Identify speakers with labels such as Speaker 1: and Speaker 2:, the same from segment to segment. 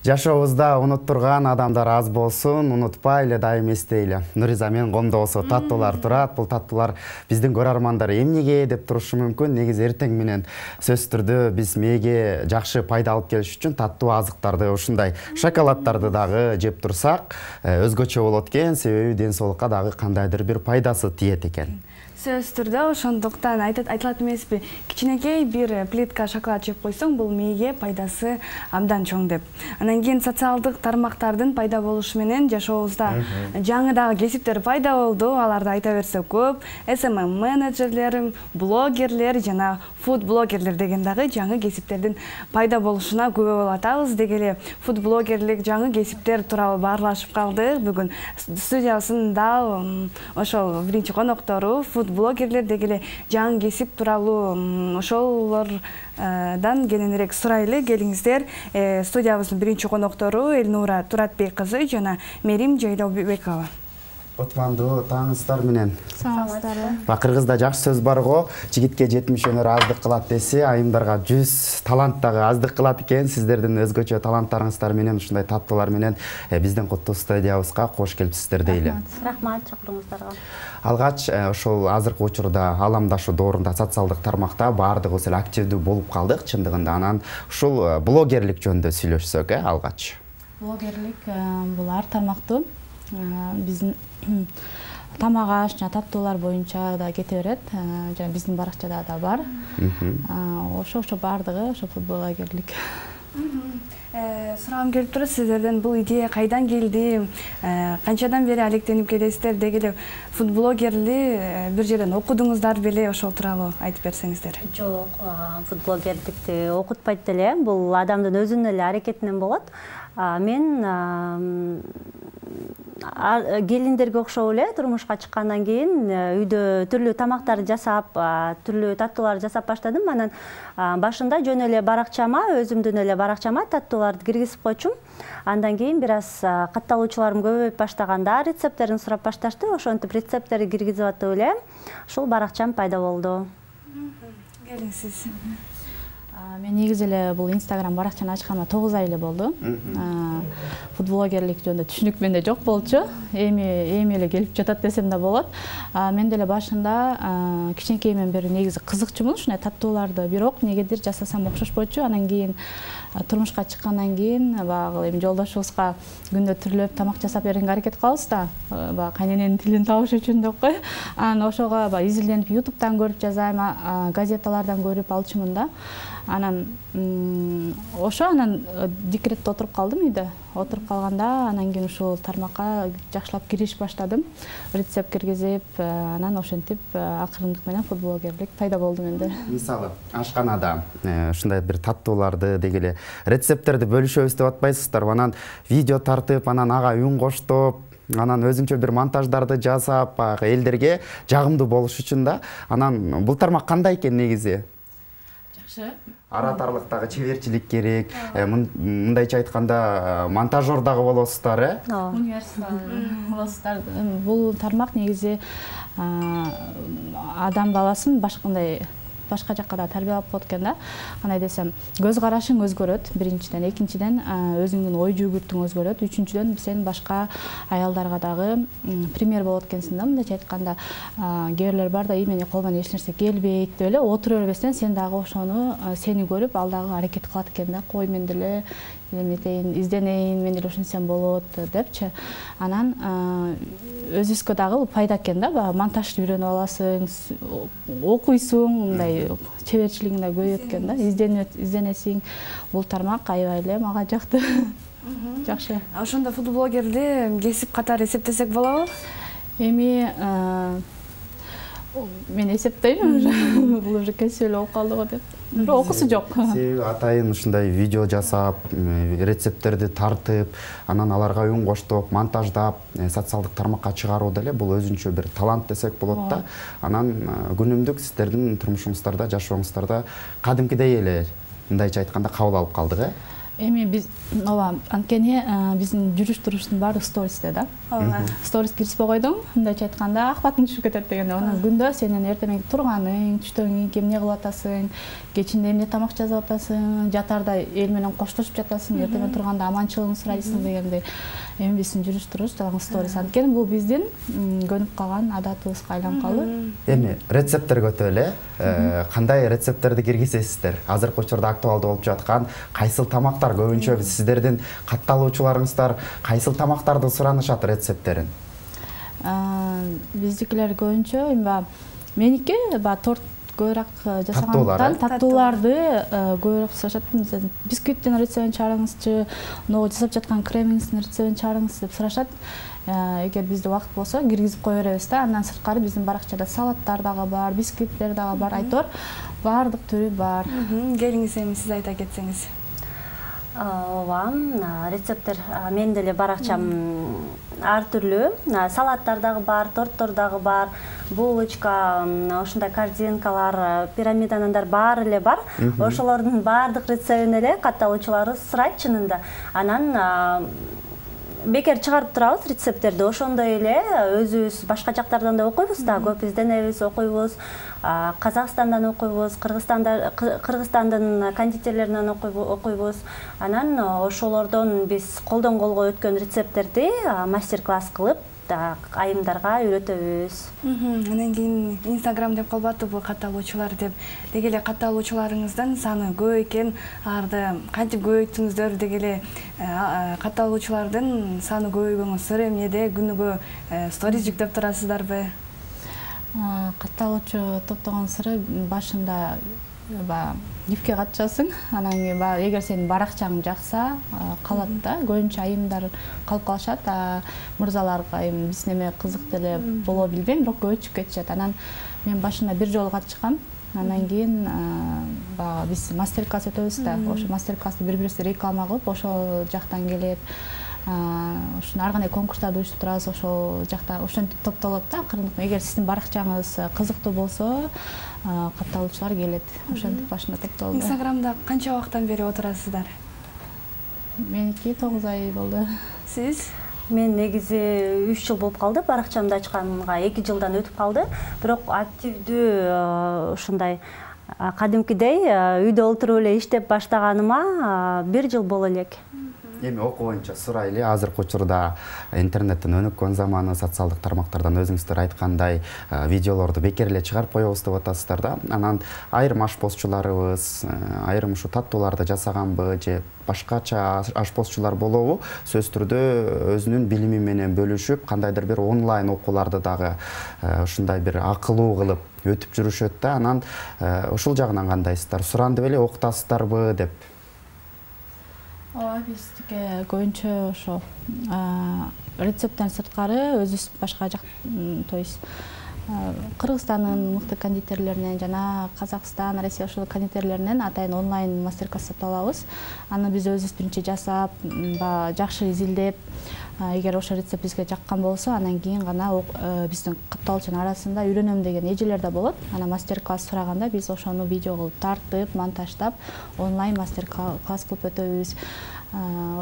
Speaker 1: Жашообузда унуттурган адамдар аз болсун, унутпайлы дайым эстейле. Нуриза, мен комдо болсо таттуулар турат. Бул таттуулар биздин көрөрмандар эмнеге деп турушу мүмкүн. Негизи эртең менен сөзсүз түрдө биз мээге жакшы пайда алып келиш үчүн таттуу азыктарды, ушундай шоколаддарды дагы жеп турсак, өзгөчө болот экен, себеби ден соолукка дагы кандайдыр бир пайдасы тиет экен.
Speaker 2: Сөз түрдө ошондуктан айтылат эмеспи, кичинекей бир плитка шоколад жеп койсоң, бул мээге пайдасы абдан чоң деп. Анан кийин социалдык тармактардын пайда болушу менен жашообузда жаңы дагы кесиптер пайда болду. Аларды айта берсек көп. SMM менеджерлер, блогерлер жана фуд блогерлер деген дагы жаңы кесиптердин пайда болушуна күбө болуп атабыз. Деги эле фуд блогерлик жаңы кесиптер тууралуу баарлашып калдык. Бүгүн студиябызда ошол биринчи коноктору блогерлер деги эле жаңы кесип тууралуу ошолордан кененирээк сурайлы. Келиңиздер, студиябыздын биринчи коноктору Элнура Туратбек кызы жана Мерим Жайлообекова.
Speaker 1: Отмандуу таңыңыздар менен.
Speaker 2: Саңыздар.
Speaker 1: Кыргызда жакшы сөз бар го, жигитке 70 өнөр аздык кылат десе, айымдарга 100 талант дагы аздык кылат экен. Сиздердин өзгөчө таланттарыңыздар менен, ушундай таттуулар менен биздин куттуу студиябызга кош келипсиздер дейли.
Speaker 3: Рахмат чакырууңуздарга.
Speaker 1: Алгач ошол азыркы учурда ааламдашу доорунда социалдык тармакта баардыгыбыз эле активдүү болуп калдык чындыгында. Анан ушул блогерлик жөнүндө сүйлөшсөк, алгач.
Speaker 4: Блогерлик бул ар тармактуу биздин тамак аш жана таттуулар боюнча да кете берет. Жана биздин баракчада да бар. Ошо баардыгы ошо блогерлик.
Speaker 2: Сурагым келип турат, сиздерден бул идея кайдан келди? Канчадан бери алектенип келесиздер? Деги эле фудблогерли бир жерден окудуңуздар беле? Ошол тууралуу айтып берсеңиздер.
Speaker 3: Жок, фудблогерликти окутпайт деле. Бул адамдын өзүнүн эле аракетинен болот. Мен келиндерге окшоп эле турмушка чыккандан кийин үйдө түрлүү тамактарды жасап, түрлүү таттуулар жасап баштадым. Анан башында жөн эле баракчама, өзүмдүн эле баракчама таттууларды киргизип койчумун. Андан кийин бир аз катталуучуларым көбөйүп баштаганда рецепттерин сурап башташты. Ошентип рецепттерди киргизип атып эле ушул баракчам пайда болду.
Speaker 2: Келиңиз.
Speaker 4: Мен негизи эле бул Instagram баракчаны ачканыма 9 ай эле болду. Фудблогерлик жөнүндө түшүнүк менде жок болчу. Эми эле келип жатат десем да болот. Мен деле башында кичинекейимден бери негизи кызыкчумун ушундай таттууларды, бирок негедир жасасам окшошпойчу. Анан кийин турмушка чыккандан кийин баягы эми жолдошубузга күндө түрлөп тамак жасап бергенге аракет кылабыз да. Баягы кайнененин тилин табыш үчүн деп кой. Анан ошого изилденип YouTube'дан көрүп жазайм, газеталардан көрүп алчумун да. Анан декретте отуруп калдым үйдө. Отуруп калганда анан кийин ушул тармакка жакшылап кириш баштадым. Рецепт киргизип, анан ошентип акырындык менен фудблогерлик пайда болду менде.
Speaker 1: Мисалы, ашканада ушундай бир таттууларды деги эле рецепттерди бөлүшөбүз деп атпайсыздарбы? Анан видео тартып, анан ага үн коштоп, анан өзүнчө бир монтаждарды жасап, элдерге жагымдуу болуш үчүн да. Анан бул тармак кандай экен негизи? Аратарлыктагы чеберчилик керек. Мындайча айтканда монтажер дагы болосуздар,
Speaker 4: Университет болосуздар. Бул тармак негизи адам баласын башка жакка да тарбиялап коет экен да. Кандай десем, көз карашың өзгөрөт биринчиден, экинчиден өзүңдүн ой жүгүртүң өзгөрөт, үчүнчүдөн сен башка аялдарга дагы пример болот экенсиң да. Мындайча айтканда, кээ бирлер бар да, менин колуман эч нерсе келбейт деп эле отура бербестен сен дагы ошону сени көрүп ал дагы аракет кылат экен да. Кой мен деле эметейин, изденейин, мен деле ушинсем болот депчи. Анан өзүбүзгө дагы пайда экен да. Монтажды үйрөнүп аласың, окуйсуң, мындай чеберчилигиң да көбөйөт экен да. Изденесиң. Бул тармак аябай эле мага жакты. Жакшы.
Speaker 2: Ошондо фудблогерди кесип катары эсептесек болобу?
Speaker 4: Эми мен эсептейм уже. Бул уже кесип эле болуп калды го деп. Окусу жок.
Speaker 1: Себеби атайын ушундай видео жасап, рецепттерди тартып, анан аларга үн коштоп, монтаждап, социалдык тармакка чыгаруу деле бул өзүнчө бир талант десек болот да. Анан күнүмдүк сиздердин турмушуңуздарда, жашооңуздарда кадимкидей эле мындайча айтканда кабыл алып калдык,
Speaker 4: Эми биз ооба анткени биздин жүрүш туруштун баары стористе да. Сторис киришпей койдуң, мындайча айтканда акыбатың түшүп кетет дегенде. Анан күндө сенин эртең турганың, түштөн кийин эмне кылып атасың, кечинде эмне тамак жасап атасың, жатарда эл менен коштошуп жатасың, эртең турганда аманчылыгын сурайсың дегендей. Эми биздин жүрүш туруш жана сторис анткени бул биздин көнүп калган адатыбызга айланып калды.
Speaker 1: Эми рецепттерге өтө эле. Кандай рецепттерди киргизесиздер? Азыркы учурда актуалдуу болуп жаткан кайсыл тамактар көбүнчө сиздердин катталуучуларыңыздар кайсыл тамактарды суранышат рецепттерин?
Speaker 4: Биздикилер көбүнчө меники торт көбүрөөк жасагандыктан таттууларды көбүрөөк сурашат. Бисквиттин рецептин чыгарыңызчы, могу жасап жаткан кремиңиздин рецептин чыгарыңыз деп сурашат. Эгер бизде убакыт болсо киргизип кое беребиз да. Андан сырткары биздин баракчада салаттар дагы бар, бисквиттер дагы бар, айтор баардык түрү бар.
Speaker 2: Келиңиз эми сиз айта кетсеңиз.
Speaker 3: Ооба, рецепттер мен деле баракчам ар түрлүү. Салаттар дагы бар, торттор дагы бар, булочка, ушундай корзинкалар, пирамиданандар баары эле бар. Ошолордун баардык рецептин эле катталуучулары сурайт чынында. Анан бекер чыгарып турабыз рецепттерди, ошондой эле өзүбүз башка жактардан да окуйбуз да, көп изденебиз, окуйбуз. Казакстандан окуйбуз, Кыргызстандын кондитерлеринен окуйбуз. Анан ошолордон биз колдон колго өткөн рецепттерди мастер-класс кылып айымдарга үйрөтөбүз.
Speaker 2: Анан кийин Instagram деп калбатты бул катталуучулар деп. Деги эле катталуучуларыңыздын саны көп экен. Аларды кантип көбөйттүңүздөр? Деги эле катталуучулардын саны көбөйгөнгө сыр эмнеде? Күнүгө сторис жүктөп турасыздарбы?
Speaker 4: Катталуучу топтогон сыры башында ипке катышасың, анан эгер сенин баракчаң жакса калат да, көбүнчө айымдар калып калышат, мырзаларга биз неме кызык деле боло билбейм, бирок көчүп кетишет. Анан мен башында бир жолу катышкам, анан кийин биз мастер-класс өтөбүз да, ошо мастер-классты бири-бирибизге реклама кылып, ошол жактан келет. Ушуну ар кандай конкурстарды уюштурабыз, ошол жакта ошентип топтолот да. Эгер сиздин баракчаңыз кызыктуу болсо, катталуучулар келет. Ошентип башында топтолду.
Speaker 2: Инстаграмда канча убакыттан бери отурасыздар?
Speaker 4: Меники 9 ай болду.
Speaker 2: Сиз?
Speaker 3: Мен негизи 3 жыл болуп калды, баракчамды ачканга 2 жылдан өтүп калды. Бирок активдүү ушундай кадимкидей үйдө отуруп эле иштеп баштаганыма 1 жыл боло элек.
Speaker 1: Эми окуу боюнча сурайлы, азыркы учурда интернеттин өнүккөн заманы, социалдык тармактардан өзүңүздөр айткандай видеолорду бекер эле чыгарып коебуз деп атасыздар да. Анан айрым ашпозчуларыбыз, айрым ушу таттууларды жасаганбы же башкача ашпозчулар болобу, сөзсүз түрдө өзүнүн билими менен бөлүшүп, кандайдыр бир онлайн окууларды дагы ушундай бир акылуу кылып өтүп жүрүшөт да. Анан ушул жагынан кандайсыздар? Сурандып эле окутасыздарбы деп?
Speaker 4: Биздики көбүнчө ошо рецепттен сырткары өзүбүз башка жак, то есть Кыргызстандын мыкты кондитерлеринен жана Казакстан, Россия ошол кондитерлеринен атайын онлайн мастер-класс сатып алабыз. Аны биз өзүбүз биринчи жасап, жакшы изилдеп, эгер ошол рецепт бизге жаккан болсо, анан кийин гана биздин катталуучунун арасында үйрөнөм деген эжелер да болот. Анан мастер-класс сураганда биз ошону видео кылып тартып, монтаждап, онлайн мастер-класс кылып өтөбүз.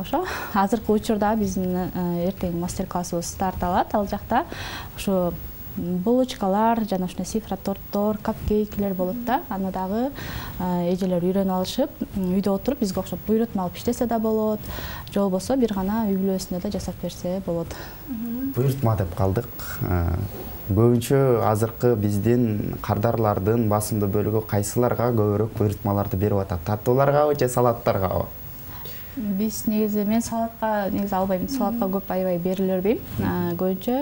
Speaker 4: Ошо азыркы учурда биздин эртең мастер-классыбыз старт алат, ал жакта ошо булочкалар жана ушундай сифра торттор, капкейклер болот да. Аны дагы эжелер үйрөнүп алышып, үйдө отуруп бизге окшоп буйрутма алып иштесе да болот, же болбосо бир гана үй бүлөсүнө да жасап берсе болот.
Speaker 1: Буйрутма деп калдык. Көбүнчө азыркы биздин кардарлардын басымдуу бөлүгү кайсыларга көбүрөөк буйрутмаларды берип атат? Таттууларгабы же салаттаргабы?
Speaker 4: Биз негизи мен салатка албайм, салатка көп аябай бериле бербейм. Көбүнчө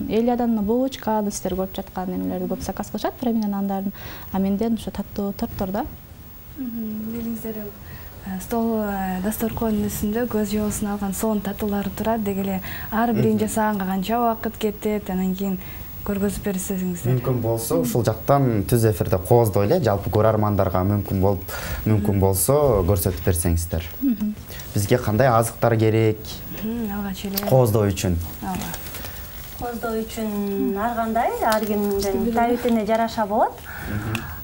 Speaker 4: Элиядан булочка, сиздер көрүп жаткан эмелерди көп заказ кылышат, пирамида нандарын. А менден ошо таттуу торттор да.
Speaker 2: Билиңиздер, стол дасторконунун үстүндө көз жоосун алган сонун таттуулар турат. Деги эле ар бирин жасаганга канча убакыт кетет, анан кийин көргөзүп берсеңиздер.
Speaker 1: Мүмкүн болсо ушул жактан түз эфирде кооздой эле жалпы көрөрмандарга мүмкүн болсо көрсөтүп берсеңиздер. Бизге кандай азыктар керек?
Speaker 2: Алгач эле
Speaker 1: кооздоо үчүн.
Speaker 3: Кооздоо үчүн ар кандай, ар кимдин табитине жараша болот.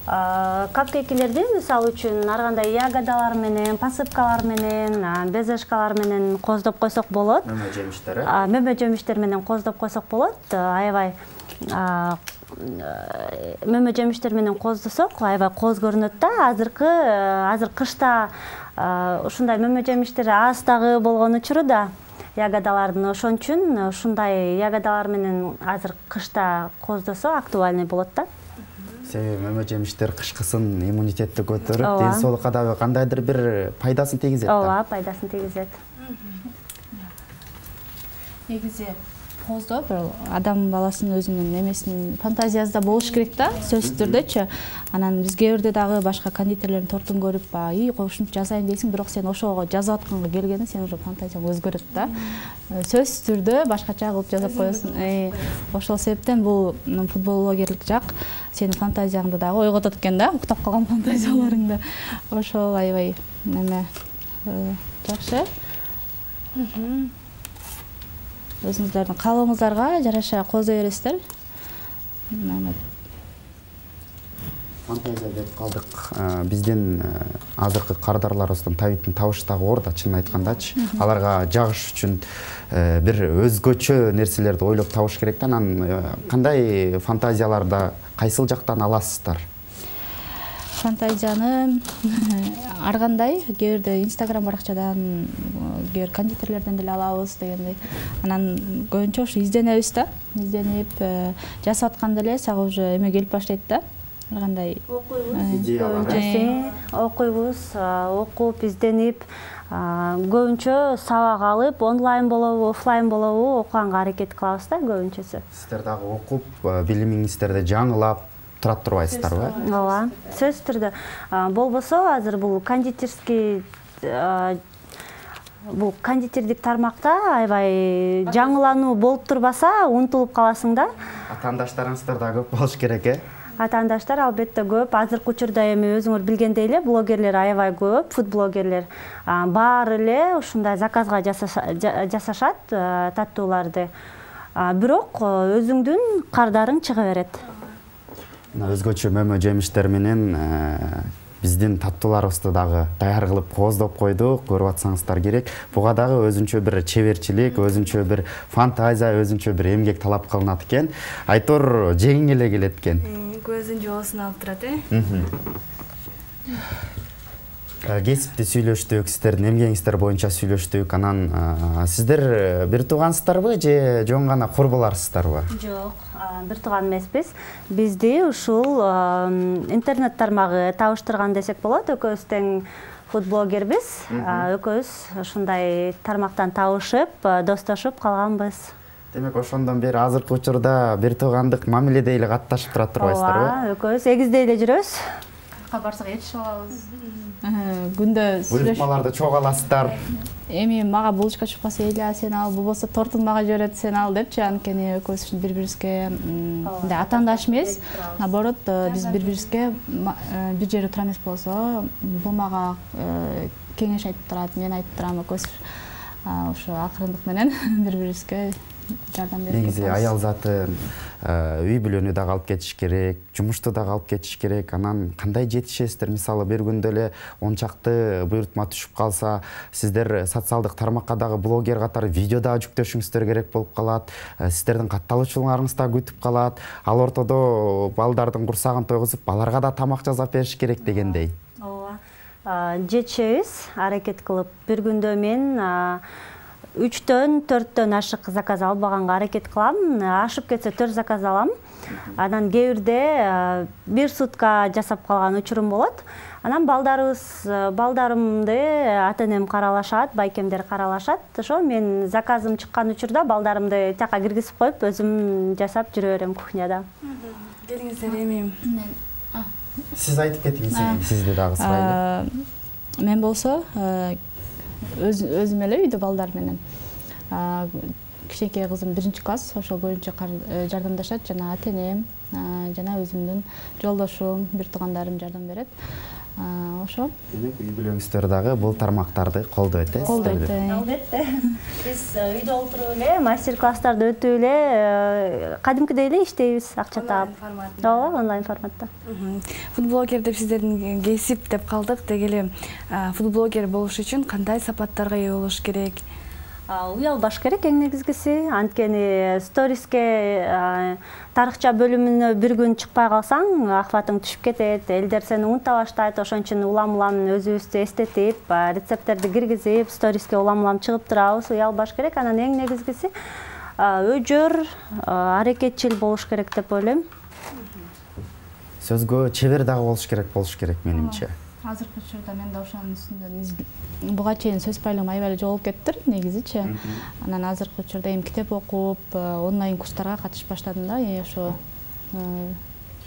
Speaker 3: Капкейкилерди мисалы үчүн ар кандай ягодалар менен, посыпкалар менен, безешкалар менен коздоп койсок болот.
Speaker 1: Мөмө жемиштер.
Speaker 3: Мөмө жемиштер менен коздоп койсок болот. Аябай мөмө жемиштер менен коздосок аябай кооз көрүнөт да. Азыр кышта ушундай мөмө жемиштер аз дагы болгон учурда ягодалардын, ошон үчүн ушундай ягодалар менен азыр кышта коздосо актуальный болот да.
Speaker 1: Себеби мөмө жемиштер кышкысын иммунитетти көтөрүп, ден соолукка дагы кандайдыр бир пайдасын тийгизет да.
Speaker 3: Ооба, пайдасын тийгизет.
Speaker 4: Негизи коздоо бир адам баласынын өзүнүн немесинин фантазиясы да болуш керек да, сөзсүз түрдөчү. Анан биз кээ бирде дагы башка кондитерлердин тортун көрүп, ушинтип жасайм дейсиң, бирок сен ошого жазып атканга келгенде сен уже фантазияң өзгөрөт да. Сөзсүз түрдө башкача кылып жасап коесуң. Ошол себептен бул футбологерлик жак сенин фантазияңды дагы ойготот экен да, уктап калган фантазияларыңды. Ошол аябай неме жакшы. Өзүңүздөрдүн каалооңуздарга жараша коздой бересиздер.
Speaker 1: Фантазия деп калдык. Биздин азыркы кардарларыбыздын табиттин табышы дагы оор да, чынын айткандачы. Аларга жагыш үчүн бир өзгөчө нерселерди ойлоп табыш керек да. Анан кандай фантазияларда кайсыл жактан аласыздар?
Speaker 4: Фантазияны ар кандай, кээ бирде Instagram баракчадан, кээ бир кондитерлерден деле алабыз дегендей. Анан көбүнчө ушу изденебиз да, изденип жасап атканда эле сага уже эме келип баштайт да. Ар кандай
Speaker 3: окуйбуз, окуп, изденип, көбүнчө сабак алып, онлайн болобу, офлайн болобу окуганга аракет кылабыз да көбүнчөсү.
Speaker 1: Сиздер дагы окуп, билимиңиздерди жаңылап турат турбайсыздарбы?
Speaker 3: Ооба, сөзсүз түрдө. Болбосо азыр бул кондитердик тармакта аябай жаңылануу болуп турбаса, унутулуп каласың да.
Speaker 1: Атаандаштарыңыздар да көп болуш керек,
Speaker 3: Атаандаштар албетте көп. Азыркы учурда эми өзүңөр билгендей эле блогерлер аябай көп, фуд блогерлер. Баары эле ушундай заказга жасашат таттууларды. Бирок өзүңдүн кардарың чыга берет.
Speaker 1: Өзгөчө мөмө жемиштер менен биздин таттууларыбызды дагы даяр кылып кооздоп койдук, көрүп атсаңыздар керек. Буга дагы өзүнчө бир чеберчилик, өзүнчө бир фантазия, өзүнчө бир эмгек талап кылынат экен. Айтор жеңиң эле келет экен.
Speaker 2: Көзүн жоосун алып турат,
Speaker 1: Кесипти сүйлөштүк, сиздердин эмгегиңиздер боюнча сүйлөштүк. Анан сиздер бир туугансыздарбы же жөн гана курбуларсыздарбы?
Speaker 3: Жок, бир тууган эмеспиз. Бизди ушул интернет тармагы табыштырган десек болот. Экөөбүз тең фудблогербиз. Экөөбүз ушундай тармактан табышып, достошуп калганбыз.
Speaker 1: Демек, ошондон бери азыркы учурда бир туугандык мамиледе эле катташып турат турбайсыздарбы?
Speaker 3: Ооба, экөөбүз эгиздей эле жүрөбүз.
Speaker 4: Барсак ээрчип алабыз. Күндө
Speaker 1: Буйрутмаларды чогуу аласыздар.
Speaker 4: Эми мага булочка чукпаса эле сен ал, болбосо тортун мага жиберет сен ал депчи, анткени экөөбүз бири-бирибизге мындай атаандаш эмес. Наоборот, биз бири-бирибизге бир жерде тура эмес болсо, бул мага кеңеш айтып турат, мен айтып турам, экөөбүз ошо акырындык менен бири-бирибизге жардам берип.
Speaker 1: Негизи аял заты үй бүлөнү дагы алып кетиш керек, жумушту дагы алып кетиш керек. Анан кандай жетишесиздер? Мисалы бир күндө эле 10 чакты буйрутма түшүп калса, сиздер социалдык тармакка дагы блогер катары видео да жүктөшүңүздөр керек болуп калат. Сиздердин катталуучуларыңыз да күтүп калат. Ал ортодо балдардын курсагын тойгузуп, аларга да тамак жасап бериш керек дегендей.
Speaker 3: Ооба. Жетишебиз, аракет кылып. Бир күндө мен 3-төн 4-төн ашык заказ албаганга аракет кылам. Ашып кетсе 4 заказ алам. Анан кээ бирде 1 сутка жасап калган учурум болот. Анан балдарымды ата-энем каралашат, байкемдер каралашат. Ошо мен заказым чыккан учурда балдарымды жака киргизип коюп, өзүм жасап жүрө берем кухняда.
Speaker 2: Келиңиздер, эми
Speaker 1: Сиз айтып кетиңиз, сизди дагы сурайлы.
Speaker 4: Мен болсо өзүм эле үйдө балдар менен. Кичинекей кызым 1-класс, ошол боюнча жардамдашат, жана ата-энем, жана өзүмдүн жолдошум, бир туугандарым жардам берет. Ошо.
Speaker 1: Демек үй бүлөңүздөр дагы бул тармактарды колдойт,
Speaker 4: Колдойт.
Speaker 3: Албетте. Биз үйдө олтуруп эле мастер-класстарды өтүп эле кадимкидей эле иштейбиз, акча таап. Ооба, онлайн форматта.
Speaker 2: Футблогер деп сиздердин кесип деп калдык. Деги эле футблогер болуш үчүн кандай сапаттарга ээ болуш керек?
Speaker 3: Уялбаш керек эң негизгиси. Анткени сториске тарыхча бөлүмүнө бир күн чыкпай калсаң, акыбатың түшүп кетет, элдер сени унута баштайт. Ошон үчүн улам-улам өзүбүздү эстетип, рецепттерди киргизип, сториске улам-улам чыгып турабыз. Уялбаш керек. Анан эң негизгиси өжөр, аракетчил болуш керек деп ойлойм.
Speaker 1: Сөзгө чебер дагы болуш керек менимче.
Speaker 4: Азыркы учурда мен да ошонун үстүндөн буга чейин сөз байлыгым аябай жоголуп кетиптир негизичи. Анан азыркы учурда эми китеп окуп, онлайн курстарга катышып баштадым да, ошо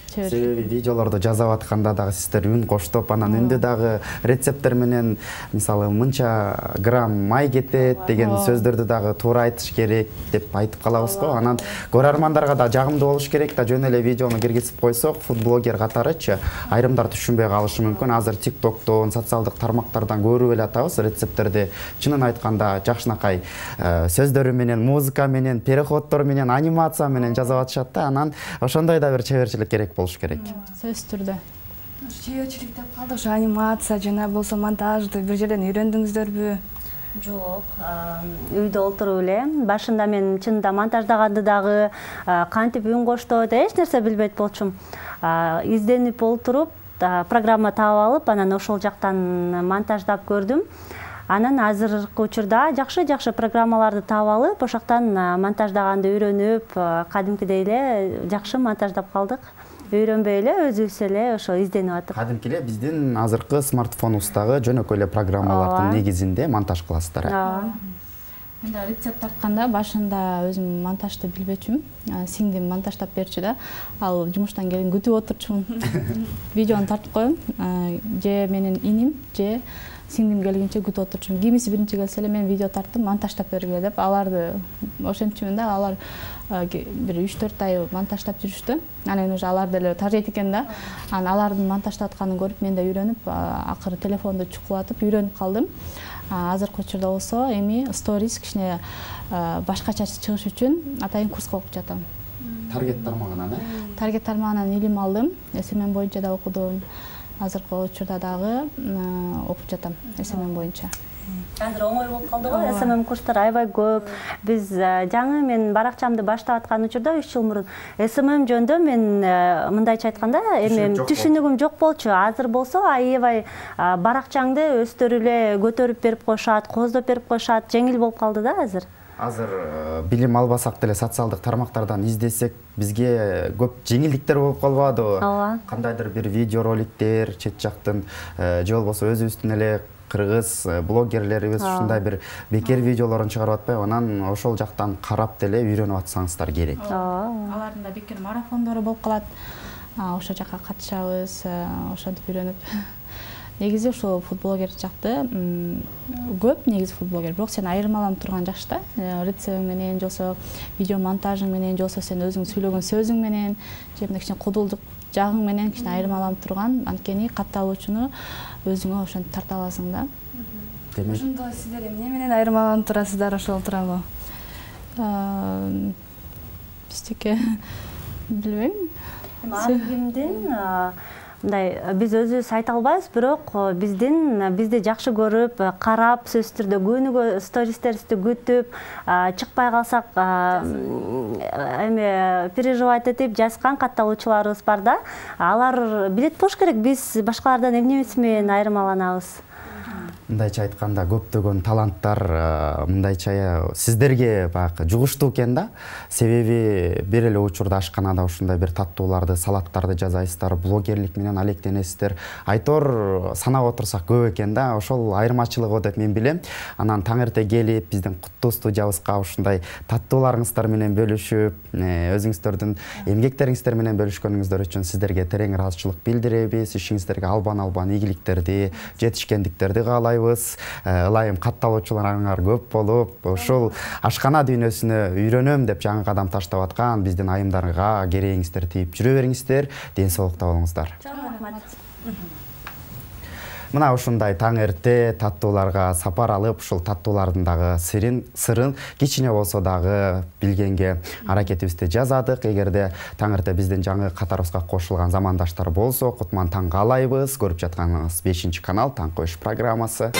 Speaker 1: себеби видеолорду жазап атканда дагы сиздер үн коштоп, анан үндө дагы рецепттер менен мисалы мынча грамм май кетет деген сөздөрдү дагы туура айтыш керек деп айтып калабыз го. Анан көрөрмандарга да жагымдуу болуш керек да, жөн эле видеону киргизип койсок, футблогер катарычы айрымдар түшүнбөй калышы мүмкүн. Азыр TikToктон, социалдык тармактардан көрүп эле атабыз рецепттерди. Чынын айтканда жакшынакай сөздөрү менен, музыка менен, переходдор менен, анимация менен жазып атышат да. Анан ошондой да бир чеберчилик керек болуш керек.
Speaker 4: Сөз түрдө.
Speaker 2: Чеберчилик деп калдык, ошо анимация жана болсо монтажды бир жерден үйрөндүңүздөрбү?
Speaker 3: Жок, үйдө олтуруп эле. Башында мен чынында монтаждаганды дагы кантип үн коштоп эч нерсе билбейт болчумун. Изденип олтуруп, программа таап алып, анан ошол жактан монтаждап көрдүм. Анан азыркы учурда жакшы программаларды таап алып, ошоктон монтаждаганды үйрөнүп, кадимкидей эле жакшы монтаждап калдык. Үйрөнбөй эле, өзүбүз эле ошо изденип атып.
Speaker 1: Кадимки эле биздин азыркы смартфонубуздагы жөнөкөй эле программалардын негизинде монтаж кыласыздар.
Speaker 4: Мен да рецепт тартканда башында өзүм монтажды билбечүмүн. Сиңдим монтаждап берчү да. Ал жумуштан келин күтүп отурчумун. Видеону тартып коем. Же менин иним, же сиңдим келгенче күтүп отурчумун. Кимиси биринчи келсе эле мен видео тарттым, монтаждап бергиле деп. Аларды ошентчүмүн да. Алар бир 3-4 ай монтаждап жүрүштү. Анан уже алар деле тажайт экен да. Анан алардын монтаждап атканын көрүп мен да үйрөнүп, акыры телефонду чукулатып үйрөнүп калдым. Азыркы учурда болсо эми сторис кичине башкача чыгыш үчүн атайын курска окуп жатам.
Speaker 1: Таргет тармагынан,
Speaker 4: Таргет тармагынан илим алдым. SMM боюнча да окудум. Азыркы учурда дагы окуп жатам SMM боюнча.
Speaker 3: Азыр оңой болуп калды го, SMM курстар аябай көп. Биз жаңы мен баракчамды баштап аткан учурда 3 жыл мурун SMM жөнүндө мен мындайча айтканда эми түшүнүгүм жок болчу. Азыр болсо аябай баракчаңды өздөрү эле көтөрүп берип коюшат, кооздоп берип коюшат, жеңил болуп калды да азыр.
Speaker 1: Азыр билим албасак деле социалдык тармактардан издесек, бизге көп жеңилдиктер болуп калбадыбы? Кандайдыр бир видео роликтер, чет жактын же болбосо өзүбүздүн эле кыргыз блогерлерибиз ушундай бир бекер видеолорун чыгарып атпайбы? Анан ошол жактан карап деле үйрөнүп атсаңыздар керек.
Speaker 4: Алардын да бекер марафондору болуп калат. Ошол жакка катышабыз, ошентип үйрөнүп. Негизи ошол футблогер жакты көп негизи футблогер. Бирок сен айырмаланып турган жакшы да. Рецептиң менен, жосо видео монтажың менен, жосо сен өзүң сүйлөгөн сөзүң менен, же мындай кичине кудулдук жагың менен кичине айырмаланып турган, анткени катталуучуну өзүңө ошентип тарта аласың да.
Speaker 2: Демек ошондо сиздер эмне менен айырмаланып турасыздар, ошол тууралуу?
Speaker 4: Биздики билбейм.
Speaker 3: Ар кимдин мындай биз өзүбүз айта албайбыз, бирок бизди жакшы көрүп, карап, сөзсүз түрдө күнүгө стористерибизди күтүп, чыкпай калсак эме переживать этип жазган катталуучуларыбыз бар да. Алар билет болуш керек, биз башкалардан эмнеси менен айырмаланабыз.
Speaker 1: Мындайча айтканда көптөгөн таланттар мындайча сиздерге баягы жугуштуу экен да. Себеби бир эле учурда ашканада ушундай бир таттууларды, салаттарды жасайсыздар, блогерлик менен алектенесиздер. Айтор санап отурсак көп экен да. Ошол айырмачылыгы деп мен билем. Анан таң эрте келип биздин куттуу студиябызга ушундай таттууларыңыздар менен бөлүшүп, өзүңүздөрдүн эмгектериңиздер менен бөлүшкөнүңүздөр үчүн сиздерге терең ыраазычылык билдиребиз. Ишиңиздерге албан ийгиликтерди, жетишкендиктерди каалайбыз. Ылайым катталуучуларыңар көп болуп, ушул ашкана дүйнөсүнө үйрөнөм деп жаңы кадам таштап аткан биздин айымдарга керегиңиздер тийип жүрө бериңиздер. Ден соолукта болуңуздар.
Speaker 3: Рахмат.
Speaker 1: Мына ушундай таң эрте таттууларга сапар алып, ушул таттуулардын дагы сырын кичине болсо дагы билгенге аракетибизди жазадык. Эгерде таң эрте биздин жаңы катарыбызга кошулган замандаштар болсо, кутман таң каалайбыз. Көрүп жатканыңыз 5-канал Таң коюш программасы.